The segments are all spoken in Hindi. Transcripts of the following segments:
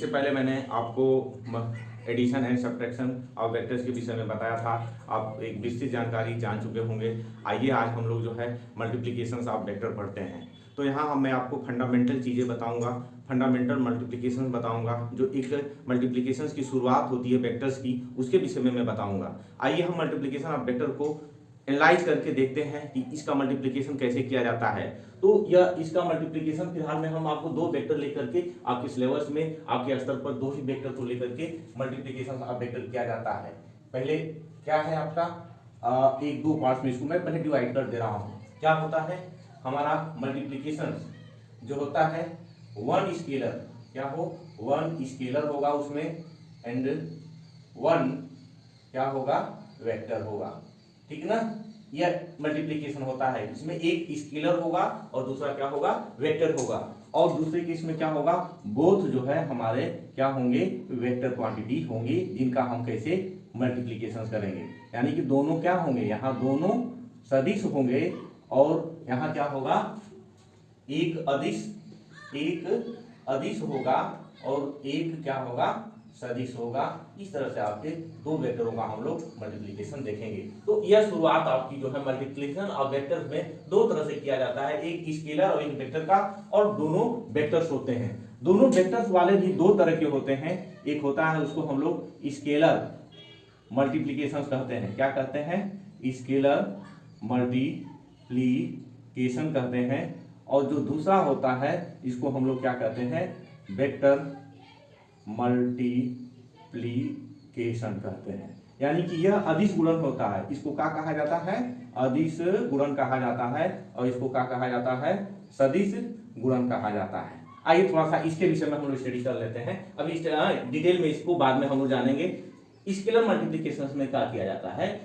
इससे पहले मैंने आपको addition and subtraction of vectors के विषय में बताया था। आप एक विस्तृत जानकारी जान चुके होंगे। आइए आज हम लोग जो है मल्टीप्लिकेशंस ऑफ वेक्टर पढ़ते हैं। तो यहाँ मैं आपको फंडामेंटल चीज़ें बताऊंगा, फंडामेंटल मल्टीप्लिकेशन बताऊंगा। जो एक मल्टीप्लिकेशंस की शुरुआत होती है वेक्टर्स की, उसके विषय में मैं बताऊंगा। आइए हम मल्टीप्लिकेशन ऑफ वेक्टर को एनालाइज करके देखते हैं कि इसका मल्टीप्लिकेशन कैसे किया जाता है। तो यह इसका मल्टीप्लिकेशन फिलहाल में हम आपको दो वेक्टर लेकर के आपके सिलेबस में आपके स्तर पर दो ही वेक्टर को लेकर के मल्टीप्लिकेशन ऑफ वेक्टर किया जाता है। पहले क्या है आपका एक दो पार्ट्स में, इसको मैं पहले डिवाइड कर दे रहा हूँ। क्या होता है हमारा मल्टीप्लिकेशन जो होता है वन स्केलर, क्या हो वन स्केलर होगा उसमें, एंड वन क्या होगा वेक्टर होगा, ठीक ना। यह मल्टीप्लिकेशन होता है, इसमें एक स्केलर होगा और दूसरा क्या होगा वेक्टर होगा। और दूसरे केस में क्या होगा, बोथ जो है हमारे क्या होंगे वेक्टर क्वांटिटी होंगी, जिनका हम कैसे मल्टीप्लिकेशन करेंगे। यानी कि दोनों क्या होंगे, यहाँ दोनों सदिश होंगे और यहाँ क्या होगा एक अदिश होगा और एक क्या होगा सदिश होगा। इस तरह से आपके दो वेक्टरों का हम लोग मल्टीप्लिकेशन देखेंगे। तो यह शुरुआत आपकी जो है मल्टीप्लिकेशन ऑफ वेक्टर्स में दो तरह से किया जाता है, एक स्केलर और एक वेक्टर का, और दोनों वेक्टर्स होते हैं। दोनों वेक्टर्स वाले भी दो तरह के होते हैं। एक होता है उसको हम लोग स्केलर मल्टीप्लिकेशन कहते हैं। क्या कहते हैं, स्केलर मल्टीप्लिकेशन कहते हैं। और जो दूसरा होता है इसको हम लोग क्या कहते हैं, वेक्टर मल्टीप्लिकेशन कहते हैं। यानी कि यह अदिश गुणन होता है, इसको क्या कहा जाता है, अदिश गुणन कहा जाता है, और इसको क्या कहा जाता है, सदिश गुणन कहा जाता है। आइए थोड़ा सा इसके विषय में हम लोग स्टडी कर लेते हैं। अभी डिटेल में इसको बाद में हम लोग जानेंगे। स्केलर मल्टीप्लिकेशन में क्या किया जाता है,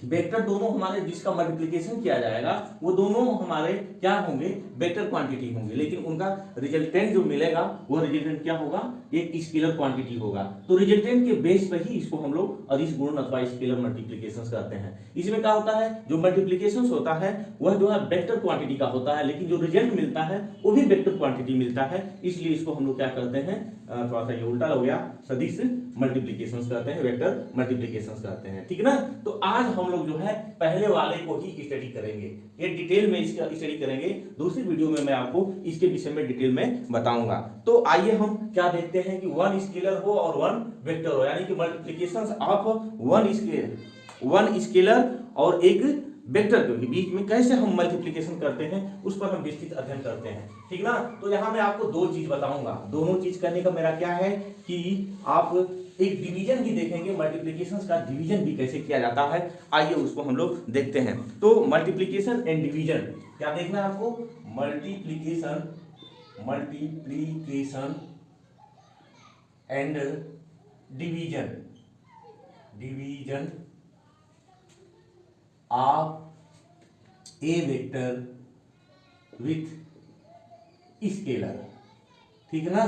वेक्टर दोनों हमारे जिसका मल्टीप्लिकेशन किया जाएगा वो दोनों हमारे क्या होंगे वेक्टर क्वांटिटी होंगे, लेकिन उनका रिजल्टेंट जो मिलेगा वो रिजल्टेंट क्या होगा, एक स्केलर क्वांटिटी होगा। तो रिजल्टेंट के बेस पर ही इसको हम लोग अदिश गुणन अथवा स्केलर मल्टीप्लिकेशन करते हैं। इसमें क्या होता है, जो मल्टीप्लिकेशन होता है वह जो है वेक्टर क्वांटिटी का होता है, लेकिन जो रिजल्ट मिलता है वो भी वेक्टर क्वांटिटी मिलता है। इसलिए इसको हम लोग क्या करते हैं, थोड़ा सा ये उल्टा हो गया, सदिश मल्टीप्लिकेशन करते हैं, वेक्टर मल्टीप्लिकेशन करते हैं, ठीक ना। तो आज हम लोग जो है पहले वाले को ही स्टडी करेंगे, ये डिटेल में इसका स्टडी करेंगे। दूसरी वीडियो में मैं आपको इसके विषय में डिटेल में बताऊंगा। तो आइए हम क्या देखते हैं कि वन स्केलर हो और वन वेक्टर हो, यानी कि मल्टीप्लिकेशन ऑफ वन स्केलर और एक वेक्टर के बीच में कैसे हम मल्टीप्लिकेशन करते हैं उस पर हम विस्तृत अध्ययन करते हैं, ठीक ना। तो यहाँ मैं आपको दो चीज बताऊंगा। दोनों चीज करने का मेरा क्या है कि आप एक डिवीजन भी देखेंगे, मल्टीप्लिकेशन का डिवीजन भी कैसे किया जाता है। आइए उसको हम लोग देखते हैं। तो मल्टीप्लिकेशन एंड डिवीजन क्या देखना है आपको, multiplication and division of A vector with scalar, ठीक है ना।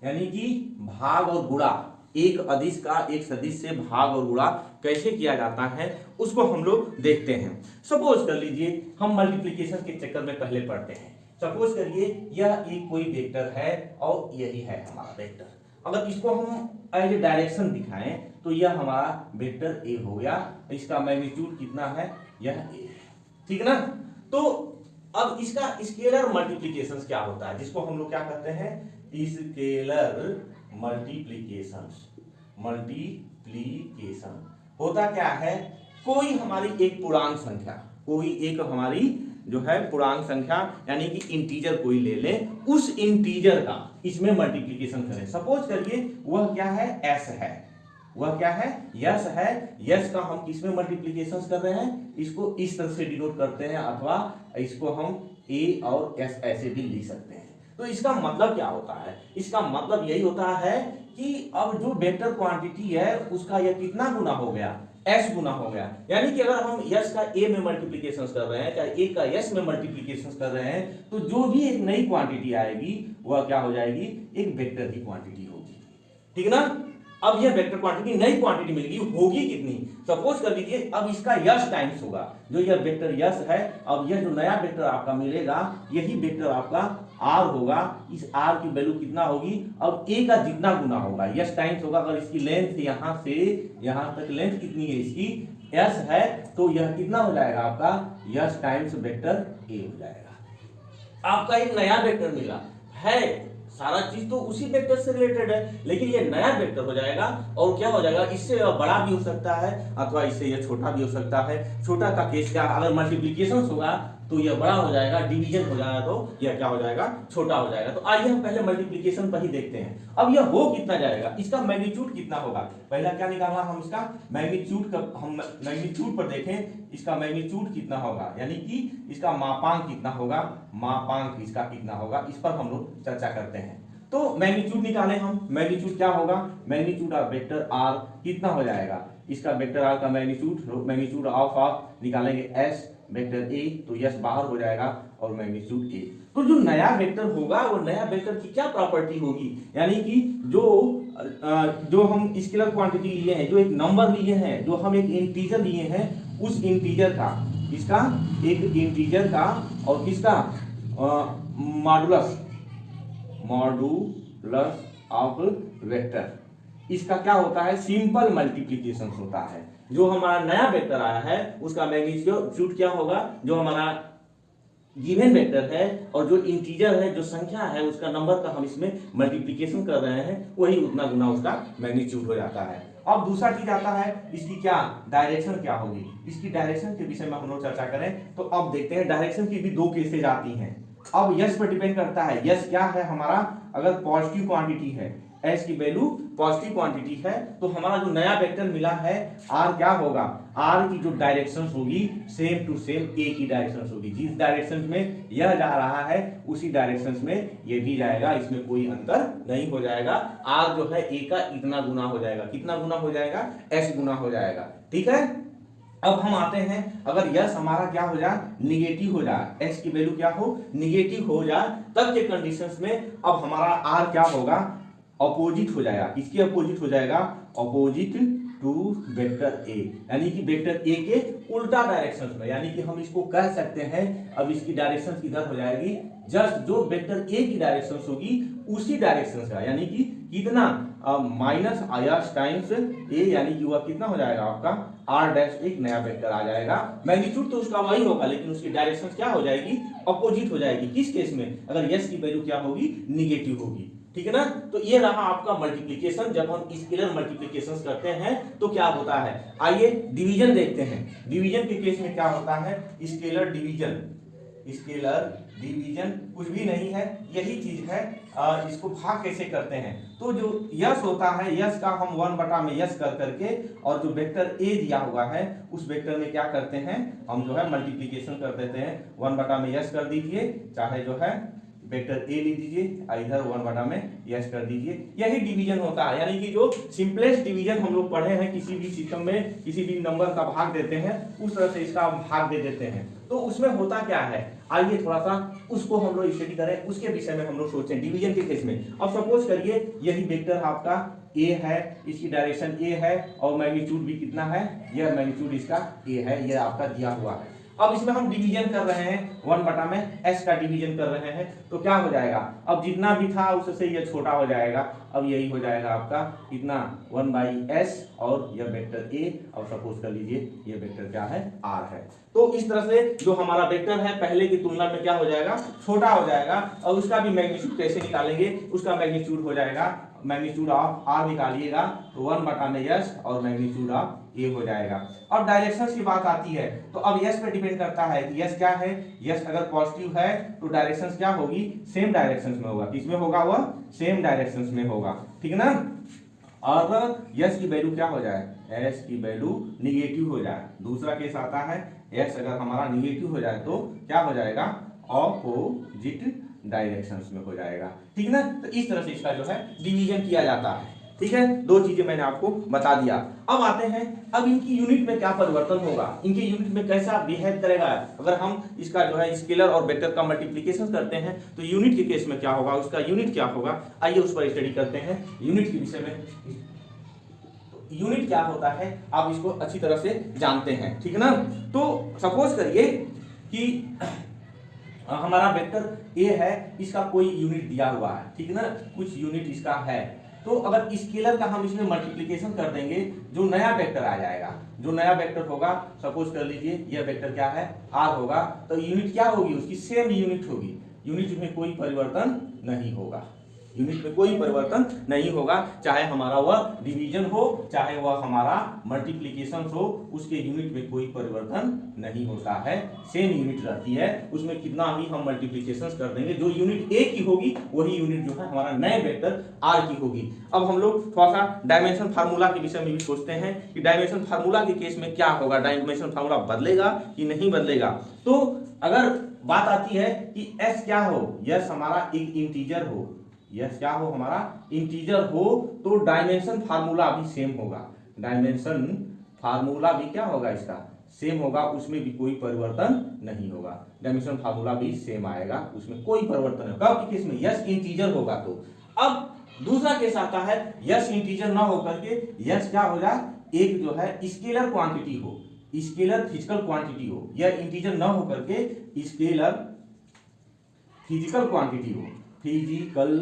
यानी कि भाग और गुणा, एक अदिश का एक सदिश से भाग और गुणा कैसे किया जाता है उसको हम लोग देखते हैं। सपोज कर लीजिए हम मल्टीप्लिकेशन के चक्कर में पहले पढ़ते हैं। सपोज करिए यह एक कोई वेक्टर है और यही है हमारा वेक्टर। अगर इसको हम एज ए डायरेक्शन दिखाएं तो यह हमारा वेक्टर ए हो गया, इसका मैग्नीट्यूड कितना है, यह ए है, ठीक ना। तो अब इसका स्केलर मल्टीप्लिकेशन क्या होता है, जिसको हम लोग क्या कहते हैं, स्केलर मल्टीप्लिकेशन होता क्या है, कोई हमारी एक पूर्णांक संख्या, कोई एक हमारी जो है पूर्णांक संख्या यानी कि इंटीजर कोई ले ले, उस इंटीजर का इसमें मल्टीप्लिकेशन करें। सपोज करिए वह क्या है, एस है, वह क्या है, यस है। यस का हम किसमें मल्टीप्लिकेशन कर रहे हैं, इसको इस तरह से डिनोट करते हैं, अथवा इसको हम ए और एस ऐसे भी लिख सकते हैं। तो इसका मतलब क्या होता है, इसका मतलब यही होता है कि अब जो वेक्टर क्वांटिटी है उसका यह कितना गुना हो गया, एस गुना हो गया। यानी कि अगर हम यस का ए में मल्टीप्लिकेशन कर रहे हैं, चाहे ए का यस में मल्टीप्लिकेशन कर रहे हैं, तो जो भी एक नई क्वांटिटी आएगी वह क्या हो जाएगी, एक वेक्टर की क्वांटिटी होगी, ठीक ना। अब यह वेक्टर क्वांटिटी नई क्वांटिटी मिलेगी, होगी कितनी, सपोज कर लीजिए अब इसका यस टाइम्स होगा, जो यह वेक्टर यस है, अब यह जो नया वेक्टर आपका मिलेगा यही वेक्टर आपका आर होगा, इस आर की वैल्यू कितना होगी, अब ए का जितना गुना होगा, यस टाइम्स होगा। अगर इसकी लेंथ यहां से यहां तक लेंथ कितनी है इसकी, यस है, तो यह कितना हो जाएगा आपका, यस टाइम्स वेक्टर ए हो जाएगा। आपका एक नया वेक्टर मिला है, सारा चीज तो उसी वेक्टर से रिलेटेड है, लेकिन ये नया वेक्टर हो जाएगा और क्या हो जाएगा, इससे बड़ा भी हो सकता है अथवा इससे ये छोटा भी हो सकता है। छोटा का केस क्या, अगर मल्टीप्लिकेशन होगा तो यह बड़ा हो जाएगा, डिवीजन हो जाएगा तो यह क्या हो जाएगा, छोटा हो जाएगा। तो आइए हम पहले मल्टीप्लिकेशन पर ही देखते हैं। अब यह हो कितना जाएगा, इसका मैग्नीट्यूड कितना होगा, पहला क्या निकालना, हम इसका मैग्नीट्यूड का, हम मैग्नीट्यूड पर देखें, इसका मैग्नीट्यूड कितना होगा, यानी कि इसका मापांक कितना होगा, मापांक इसका कितना होगा, इस पर हम लोग चर्चा करते हैं। तो मैग्नीट्यूड निकालें हम, मैग्नीट्यूड क्या होगा, मैग्नीट्यूड ऑफ वेक्टर आर कितना हो जाएगा, इसका वेक्टर आर का मैग्नीट्यूड ऑफ निकालेंगे एस वेक्टर ए, तो यस बाहर हो जाएगा और मैग्नीट्यूड ए। तो जो नया वेक्टर होगा वो नया वेक्टर की क्या प्रॉपर्टी होगी, यानी कि जो हम स्केलर क्वांटिटी लिए हैं, जो एक नंबर लिए हैं, जो हम एक इंटीजर लिए हैं, उस इंटीजर का, इसका एक इंटीजर का और किसका मॉडुलस ऑफ वेक्टर, इसका क्या होता है, सिंपल मल्टीप्लिकेशन होता है। जो हमारा नया वेक्टर आया है उसका मैग्नीट्यूड क्या होगा, जो हमारा गिवन वेक्टर है और जो इंटीजर है, जो संख्या है, उसका नंबर का हम इसमें मल्टीप्लिकेशन कर रहे हैं, वही उतना गुना उसका मैग्नीट्यूड हो जाता है। अब दूसरा चीज आता है इसकी क्या डायरेक्शन क्या होगी, इसकी डायरेक्शन के विषय में हम लोग चर्चा करें। तो अब देखते हैं डायरेक्शन की भी दो केसेज आती हैं। अब यस पर डिपेंड करता है, यस क्या है हमारा, अगर पॉजिटिव क्वांटिटी है, एस की वैल्यू पॉजिटिव क्वांटिटी है, तो हमारा जो नया वेक्टर मिला है आर क्या होगा, आर की जो डायरेक्शन होगी सेम टू सेम ए की डायरेक्शन होगी, जिस डायरेक्शन में यह जा रहा है उसी डायरेक्शन में ये भी जाएगा, इसमें कोई अंतर नहीं हो जाएगा। आर जो है ए का इतना गुना हो जाएगा, कितना गुना हो जाएगा, एस गुना हो जाएगा, ठीक है। अब हम आते हैं, अगर यस हमारा क्या हो जाए, निगेटिव हो जाए, एक्स की वैल्यू क्या हो, निगेटिव हो जाए, तब के कंडीशंस में अब हमारा आर क्या होगा, अपोजिट हो जाएगा, इसके अपोजिट हो जाएगा, अपोजिट टू वेक्टर ए, यानी कि वेक्टर ए के उल्टा डायरेक्शन में, यानी कि हम इसको कह सकते हैं, अब इसकी डायरेक्शन किधर हो जाएगी, जस्ट जो वेक्टर ए की डायरेक्शन होगी उसी डायरेक्शन का, यानी कि कितना माइनस आयस टाइम्स ए, यानी कि वह कितना हो जाएगा आपका आर डैश, एक नया वेक्टर आ जाएगा। मैग्नीट्यूड तो उसका वही होगा, लेकिन उसकी डायरेक्शन क्या हो जाएगी, अपोजिट हो जाएगी। किस केस में, अगर यस की वैल्यू क्या होगी, निगेटिव होगी, ठीक है ना। तो ये रहा आपका मल्टीप्लिकेशन। जब हम स्केलर मल्टीप्लिकेशन करते हैं तो क्या होता है, आइए डिवीजन देखते हैं। डिवीजन के केस में क्या होता है, स्केलर डिवीजन, स्केलर डिवीजन कुछ भी नहीं है, यही चीज है। इसको भाग कैसे करते हैं, तो जो यस होता है, यस का हम 1 बटा में यस कर करके, और जो वेक्टर ए दिया हुआ है उस वेक्टर में क्या करते हैं, हम जो है मल्टीप्लिकेशन कर देते हैं। 1 बटा में यस कर दीजिए, चाहे जो है वेक्टर ए ले दीजिए, इधर 1 बटा में यस कर दीजिए, यही डिवीजन होता है। यानी कि जो सिंपलेस्ट डिवीजन हम लोग पढ़े हैं, किसी भी सिस्टम में किसी भी नंबर का भाग देते हैं, उस तरह से इसका भाग दे देते हैं। तो उसमें होता क्या है, आइए थोड़ा सा उसको हम लोग स्टडी करें, उसके विषय में हम लोग सोचें डिवीजन के केस में। अब सपोज करिए यही वेक्टर आपका ए है, इसकी डायरेक्शन ए है और मैग्नीट्यूड भी कितना है, यह मैग्नीट्यूड इसका ए है, यह आपका दिया हुआ है। अब इसमें हम डिवीजन कर रहे हैं, 1 बटा में एस का डिवीजन कर रहे हैं, तो क्या हो जाएगा, अब जितना भी था उससे ये छोटा हो जाएगा। अब यही हो जाएगा आपका इतना 1 बाई एस और यह वेक्टर ए, और सपोज कर लीजिए ये वेक्टर क्या है, आर है। तो इस तरह से जो हमारा वेक्टर है पहले की तुलना में क्या हो जाएगा, छोटा हो जाएगा। और उसका भी मैग्नीट्यूड कैसे निकालेंगे, उसका मैग्नीट्यूड हो जाएगा, मैग्नीट्यूड ऑफ आर निकालिएगा तो 1 बटा में यस और मैग्नीट्यूड ऑफ ए हो जाएगा। अब डायरेक्शंस की बात आती है, तो अब यस पे डिपेंड करता है कि यस क्या है, यस अगर पॉजिटिव है तो डायरेक्शंस क्या होगी, सेम डायरेक्शंस में होगा। किसमें होगा, वह सेम डायरेक्शंस में होगा, ठीक है ना। अगर यस की वैल्यू क्या हो जाए, एस की वैल्यू निगेटिव हो जाए, दूसरा केस आता है यस अगर हमारा निगेटिव हो जाए तो क्या हो जाएगा, ऑपोजिट डायरेक्शंस में हो जाएगा, ठीक ना। तो इस तरह से इसका जो है डिवीजन किया जाता है, ठीक है। दो चीजें मैंने आपको बता दिया। अब आते हैं, अब इनकी यूनिट में क्या परिवर्तन होगा, इनकी यूनिट में कैसा बिहेव करेगा। अगर हम इसका जो है स्केलर और वेक्टर का मल्टीप्लिकेशन करते हैं तो यूनिट के केस में क्या होगा, उसका यूनिट क्या होगा, आइए उस पर स्टडी करते हैं। यूनिट के विषय में, यूनिट क्या होता है आप इसको अच्छी तरह से जानते हैं, ठीक है ना। तो सपोज करिए कि हमारा वेक्टर ए है, इसका कोई यूनिट दिया हुआ है, ठीक ना, कुछ यूनिट इसका है। तो अगर स्केलर का हम इसमें मल्टीप्लिकेशन कर देंगे, जो नया वेक्टर आ जाएगा, जो नया वेक्टर होगा, सपोज कर लीजिए यह वेक्टर क्या है, आर होगा, तो यूनिट क्या होगी उसकी, सेम यूनिट होगी, यूनिट में कोई परिवर्तन नहीं होगा, यूनिट में कोई परिवर्तन नहीं होगा, चाहे हमारा वह डिवीजन हो, चाहे वह हमारा मल्टीप्लिकेशन हो, उसके यूनिट में कोई परिवर्तन नहीं होता है, सेम यूनिट रहती है, उसमें कितना भी हम मल्टीप्लिकेशन कर देंगे, जो यूनिट ए की होगी वही यूनिट जो है हमारा नए वेक्टर आर की होगी। अब हम लोग थोड़ा सा डायमेंशन फार्मूला के विषय में भी सोचते हैं कि डायमेंशन फार्मूला के केस में क्या होगा, डायमेंशन फार्मूला बदलेगा कि नहीं बदलेगा। तो अगर बात आती है कि एस क्या हो, यस हमारा एक इंटीजर हो, यस क्या हो हमारा इंटीजर हो, तो डायमेंशन फार्मूला भी सेम होगा, डायमेंशन फार्मूला भी क्या होगा इसका सेम होगा, उसमें भी कोई परिवर्तन नहीं होगा, डायमेंशन फार्मूला भी सेम आएगा, उसमें कोई परिवर्तन नहीं, कब के केस में, यस इंटीजर होगा। तो अब दूसरा केस आता है यस इंटीजर ना होकर के यस क्या हो जाए, एक जो है स्केलर क्वांटिटी हो, स्केलर फिजिकल क्वांटिटी हो, यह इंटीजर ना होकर के स्केलर फिजिकल क्वांटिटी हो, फिजिकल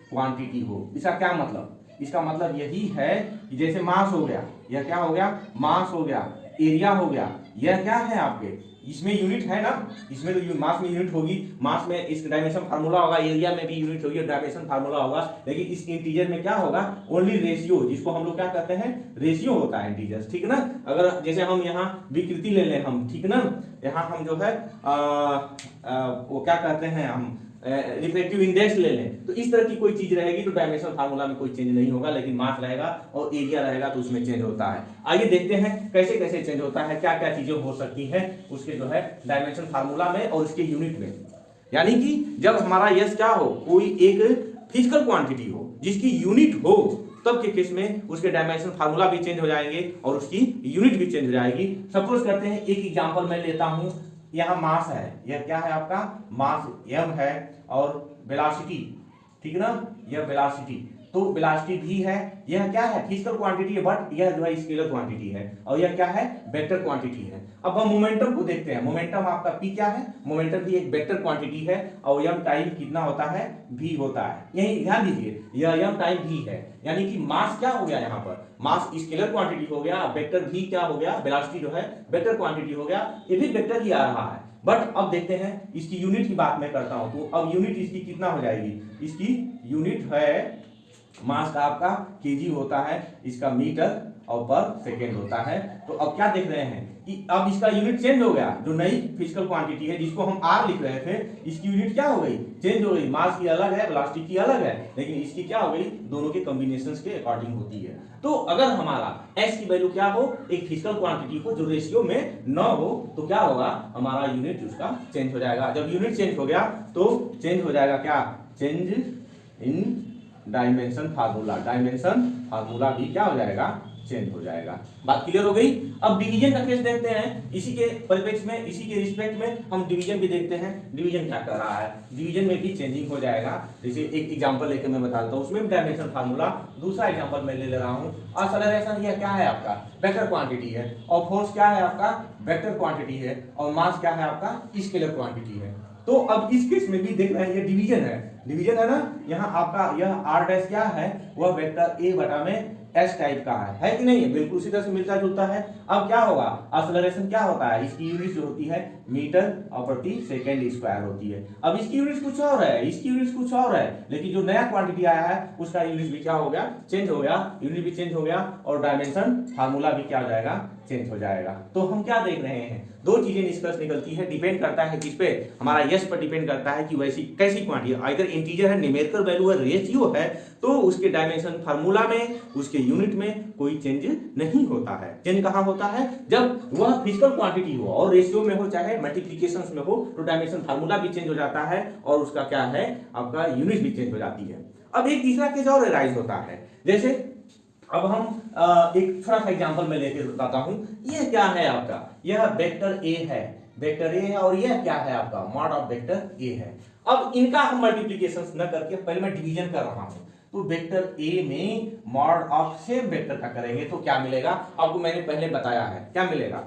क्वांटिटी हो। इसका क्या मतलब, इसका मतलब यही है कि जैसे मास हो गया, यह क्या हो गया, मास हो गया, एरिया हो गया, यह क्या है आपके, इसमें यूनिट है ना, इसमें तो मास में यूनिट होगी, मास में इस डायमेंशन फार्मूला होगा, एरिया में भी यूनिट होगी, डायमेंशन फार्मूला होगा, लेकिन इस इंटीजर में क्या होगा, ओनली रेशियो, जिसको हम लोग क्या कहते हैं, रेशियो होता है इंटीजर्स, ठीक ना। अगर जैसे हम यहाँ विकृति ले लें हम, ठीक ना, यहाँ हम जो है वो क्या कहते हैं हम रिफ्रैक्टिव इंडेक्स ले लें, तो इस तरह की कोई चीज रहेगी तो डायमेंशन फार्मूला में कोई चेंज नहीं होगा, लेकिन मास रहेगा और एरिया रहेगा तो उसमें चेंज होता है। आइए देखते हैं कैसे कैसे चेंज होता है, क्या क्या चीजें हो सकती है उसके जो है डायमेंशन फार्मूला में और उसके यूनिट में। यानी कि जब हमारा यस क्या हो, कोई एक फिजिकल क्वांटिटी हो जिसकी यूनिट हो, तब के केस में उसके डायमेंशन फार्मूला भी चेंज हो जाएंगे और उसकी यूनिट भी चेंज हो जाएगी। सपोज करते हैं एक एग्जांपल मैं लेता हूं, यहाँ मास है, यह क्या है आपका मास m है और वेलोसिटी, ठीक ना, यह वेलोसिटी, तो वेलोसिटी भी है, यह क्या है फिजिकल क्वांटिटी है, बट यह जो है स्केलर क्वांटिटी है, और यह क्या है वेक्टर क्वांटिटी है। अब हम मोमेंटम को देखते हैं, मोमेंटम आपका p क्या है, मोमेंटम भी एक वेक्टर क्वांटिटी है और m टाइम कितना होता है, v होता है, यही ध्यान दीजिए, यह m टाइम v है, यानी कि मास क्या हो गया, यहाँ पर मास स्केलर क्वांटिटी हो गया, वेक्टर v क्या हो गया, वेलोसिटी जो है वेक्टर क्वांटिटी हो गया, ये भी वेक्टर ही आ रहा है। बट अब देखते हैं इसकी यूनिट की बात मैं करता हूं, तो अब यूनिट इसकी कितना हो जाएगी, इसकी यूनिट है, मास का आपका केजी होता है, इसका मीटर और पर सेकेंड होता है। तो अब क्या देख रहे हैं कि अब इसका यूनिट चेंज हो गया, जो नई फिजिकल क्वांटिटी है जिसको हम आर लिख रहे थे, इसकी यूनिट क्या हो गई, चेंज हो गई, मास की अलग है, वेलोसिटी की अलग है, लेकिन इसकी क्या हो गई, दोनों के कॉम्बिनेशंस के अकॉर्डिंग होती है। तो अगर हमारा एस की वैल्यू क्या हो, एक फिजिकल क्वांटिटी हो जो रेशियो में न हो, तो क्या होगा, हमारा यूनिट उसका चेंज हो जाएगा। जब यूनिट चेंज हो गया तो चेंज हो जाएगा क्या, change in dimension formula, dimension formula भी क्या हो जाएगा, चेंज हो जाएगा। बात क्लियर हो गई। अब डिवीजन का केस देखते हैं, इसी के परिप्रेक्ष्य में, इसी के रिस्पेक्ट में हम डिवीजन भी देखते हैं, डिवीजन क्या कर रहा है, डिवीजन में भी चेंजिंग हो जाएगा। जैसे एक एग्जांपल लेके मैं बता देता हूं, उसमें भी डायमेंशन फार्मूला, दूसरा एग्जांपल मैं ले रहा हूं, एक्सेलरेशन यह क्या है आपका वेक्टर क्वांटिटी है, और फोर्स क्या है आपका वेक्टर क्वांटिटी है, और मास क्या है आपका स्केलर क्वांटिटी है। तो अब इस केस में भी देख रहे हैं ये डिवीजन है, डिवीजन है ना, यहाँ आपका यह r डैश क्या है, वह वेक्टर a बटा में एस टाइप का है कि नहीं है, बिल्कुल उसी तरह से मिलता जुलता है। अब क्या होगा, एक्सेलरेशन क्या होता है, इसकी यूनिट जो होती है मीटर और प्रति सेकंड स्क्वायर होती है। अब इसकी यूनिट कुछ और है, इसकी यूनिट कुछ और है, लेकिन जो नया क्वांटिटी आया है उसका यूनिट भी क्या हो गया, चेंज हो गया, यूनिट भी चेंज हो गया और डायमेंशन फार्मूला भी क्या हो जाएगा, चेंज हो जाएगा। तो हम क्या देख रहे हैं, दो चीजें निष्कर्ष निकलती है, डिपेंड करता है किस पे, हमारा यस पर डिपेंड करता है कि वैसी कैसी क्वांटिटी, अगर इंटीजर है, न्यूमेरिकल वैल्यू है, रेशियो है, तो उसके डायमेंशन फार्मूला में, उसके यूनिट में कोई चेंज नहीं होता है। चेंज कहां होता है, जब वह फिजिकल क्वांटिटी हो और रेशियो में हो, चाहे मल्टीप्लिकेशंस में हो, तो डायमेंशन फार्मूला भी चेंज हो जाता है और उसका क्या है, आपका यूनिट भी चेंज हो जाती है। अब एक तीसरा केस और राइज होता है, जैसे अब हम एक थोड़ा सा एग्जांपल में लेके बताता हूं, यह क्या है आपका, यह वेक्टर ए है, वेक्टर ए है, और यह क्या है आपका मॉड ऑफ वेक्टर ए है। अब इनका हम मल्टीप्लिकेशन न करके पहले मैं डिवीजन कर रहा हूं, तो वेक्टर ए में मॉड ऑफ सेम वेक्टर का करेंगे तो क्या मिलेगा, आपको मैंने पहले बताया है क्या मिलेगा,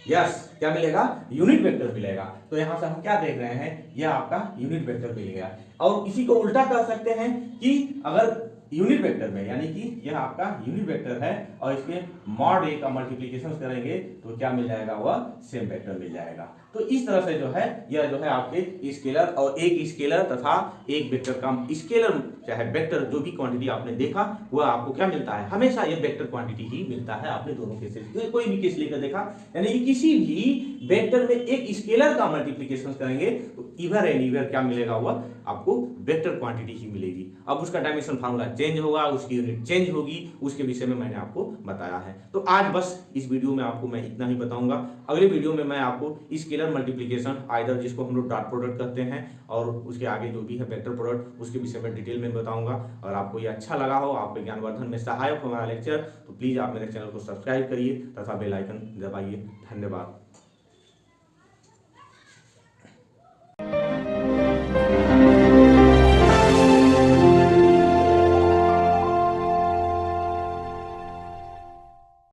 यस, क्या मिलेगा? यूनिट वेक्टर मिलेगा। तो यहां से हम क्या देख रहे हैं, यह आपका यूनिट वेक्टर मिल गया। और इसी को उल्टा कह सकते हैं कि अगर यूनिट वेक्टर में, यानी कि यह आपका यूनिट वेक्टर है और इसके मॉड ए का मल्टीप्लिकेशन करेंगे तो क्या मिल जाएगा? वह सेम वेक्टर मिल जाएगा। तो इस तरह से जो है यह जो है आपके स्केलर और एक स्केलर तथा एक वेक्टर का स्केलर चाहे वेक्टर जो भी क्वांटिटी आपने देखा वह आपको क्या मिलता है? हमेशा ये वेक्टर क्वांटिटी ही मिलता है। आपने दोनों केसेस कोई भी केस लेकर देखा, यानी कि किसी भी वेक्टर में एक स्केलर का मल्टीप्लिकेशन करेंगे तो इधर एंड इधर क्या मिलेगा? वह आपको वेक्टर क्वांटिटी ही मिलेगी। अब उसका डायमेंशन फार्मूला चेंज होगा, उसकी यूनिट चेंज होगी, उसके विषय में मैंने आपको बताया है। तो आज बस इस वीडियो में आपको मैं इतना ही बताऊंगा। अगले वीडियो में मैं आपको स्केलर मल्टीप्लिकेशन आइदर जिसको हम लोग डॉट प्रोडक्ट कहते हैं और उसके आगे जो भी है वेक्टर प्रोडक्ट उसके विषय में डिटेल में बताऊंगा। और आपको ये अच्छा लगा हो, आपके ज्ञानवर्धन में सहायक हो हमारा लेक्चर, तो प्लीज आप मेरे चैनल को सब्सक्राइब करिए तथा बेल आइकन दबाइए। धन्यवाद।